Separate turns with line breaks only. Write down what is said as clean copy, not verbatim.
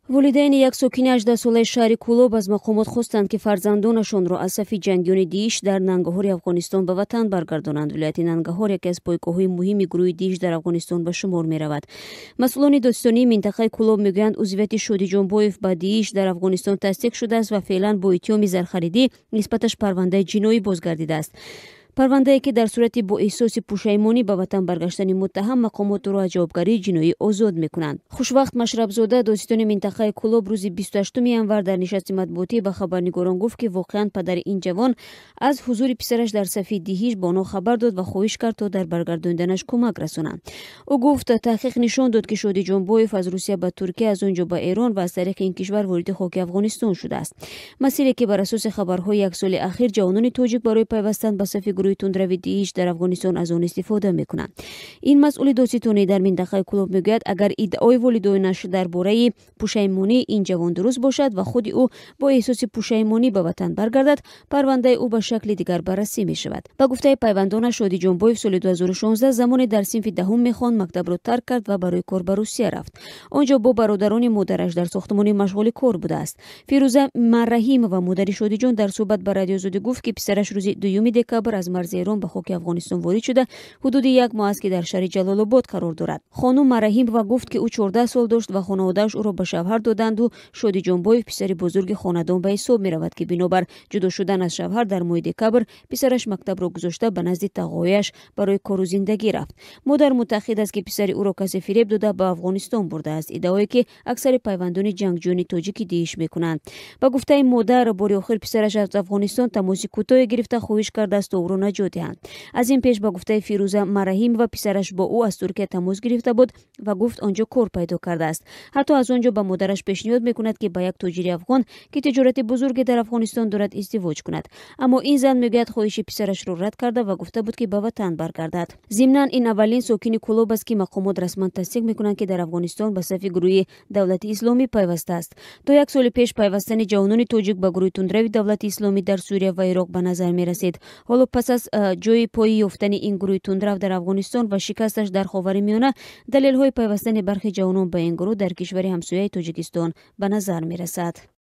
волидайни як сокини 18 солаи шаҳри Кӯлоб аз мақомот хостанд ки фарзандонашонро аз сафи ҷангиёни Дииш дар Нангаҳори Афғонистон ба ватан баргардонанд. Вилояти Нангаҳор яке аз пойгоҳҳои муҳими гурӯҳи Дииш дар Афғонистон ба шумор меравад. Масъулони достонии минтақаи Кӯлоб мегӯянд узвияти Шодӣ Ҷонбоев ба Дииш дар Афғонистон тасдиқ шудааст ва феълан бо иттиҳоми зархаридӣ нисбаташ парвандаи ҷиноӣ бозгардидааст. парвандае ки дар сурати бо эҳсоси пушаймонӣ ба ватан баргаштани муттаҳам мақомот ӯро аз ҷавобгарии ҷиноӣ озод мекунанд. Хушвақт Машрабзода, достистони минтақаи Кӯлоб, рӯзи 28 январ дар нишасти матбуотӣ ба хабарнигорон гуфт ки воқеан падари ин ҷавон аз ҳузури писараш дар сафи Диҳиш ба онҳо хабар дод ва хоҳиш кард то дар баргардониданаш кӯмак расонанд. Ӯ гуфт таҳқиқ нишон дод ки Шодӣ Ҷонбоев аз Русия ба Туркия, аз он ҷо ба Эрон ва аз тариқи ин кишвар вориди хоки Афғонистон шудааст. Масире ки бар асоси хабарҳои як соли ахир ҷавонони тоҷик барои пайвастан ба сафи гурӯҳи тундрави Дииш дар Афғонистон аз он истифода мекунанд. Ин масъули доститонӣ дар минтақаи Кӯлоб мегӯяд, агар иддаои волидоинаш дар бораи пушаймонии ин ҷавон дуруст бошад ва худи ӯ бо эҳсоси пушаймонӣ ба ватан баргардад, парвандаи ӯ ба шакли дигар баррасӣ мешавад. Ба гуфтаи пайвандонаш, Шодӣ Ҷонбоев соли 2016 замоне дар синфи даҳум мехонд мактабро тарк кард ва барои кор ба Русия рафт. Он ҷо бо бародарони модараш дар сохтмони машғули кор будааст. Фирӯза Марраҳимова, модари Шодиҷон, дар суҳбат ба Радио Озодӣ гуфт ки писараш рӯзи 2 декабр аз марзи Эрон ба хоки Афғонистон ворид шуда, ҳудуди 1 моҳ аст ки дар шаҳри Ҷалолобод қарор дорад. Хонум Марраҳимова гуфт ки ӯ 14 сол дошт ва хонаводааш ӯро ба шавҳар доданду Шодӣ Ҷонбоев писари бузурги хонадон ба ҳисоб меравад ки бинобар ҷудо шудан аз шавҳар дар моҳи декабр писараш мактабро гузошта ба назди тағояш барои кору зиндагӣ рафт. Модар мутақид аст ки писари ӯро касе фиреб дода ба Афғонистон бурдааст, иддаое ки аксари пайвандони ҷангҷӯёни тоҷики Дииш мекунанд. Ба гуфтаи модар, бори охир писараш аз Афғонистон тамоси кӯтоҳе гирифта хоҳиш кардааст то ӯро наҷот диҳанд. Аз ин пеш ба гуфтаи Фирӯза Марраҳимова, писараш бо ӯ аз Туркия тамос гирифта буд ва гуфт он ҷо кор пайдо кардааст. Ҳатто аз он ҷо ба модараш пешниҳод мекунад ки ба як тоҷири афғон ки тиҷорати бузурге дар Афғонистон дорад издивоҷ кунад. Аммо ин зан мегӯяд хоҳиши писарашро рад карда ва гуфта буд ки ба ватан баргардад. Зимнан ин аввалин сокини Кӯлоб аст ки мақомот расман тасдиқ мекунанд ки дар Афғонистон ба сафи гурӯҳи Давлати Исломӣ пайвастааст. То як соли пеш пайвастани ҷавонони тоҷик ба гурӯҳи тундрави Давлати Исломӣ дар Суриya ва Ироқ ба назар мерасид. Ҳоло пас аз ҷои пои ёфтани ин гурӯҳи тундрав дар Афғонистон ва шикасташ дар Ховаримиёна, далелҳои пайвастани бархи ҷавонон ба ин гурӯҳ дар кишвари ҳамсояи Тоҷикистон ба назар мерасад.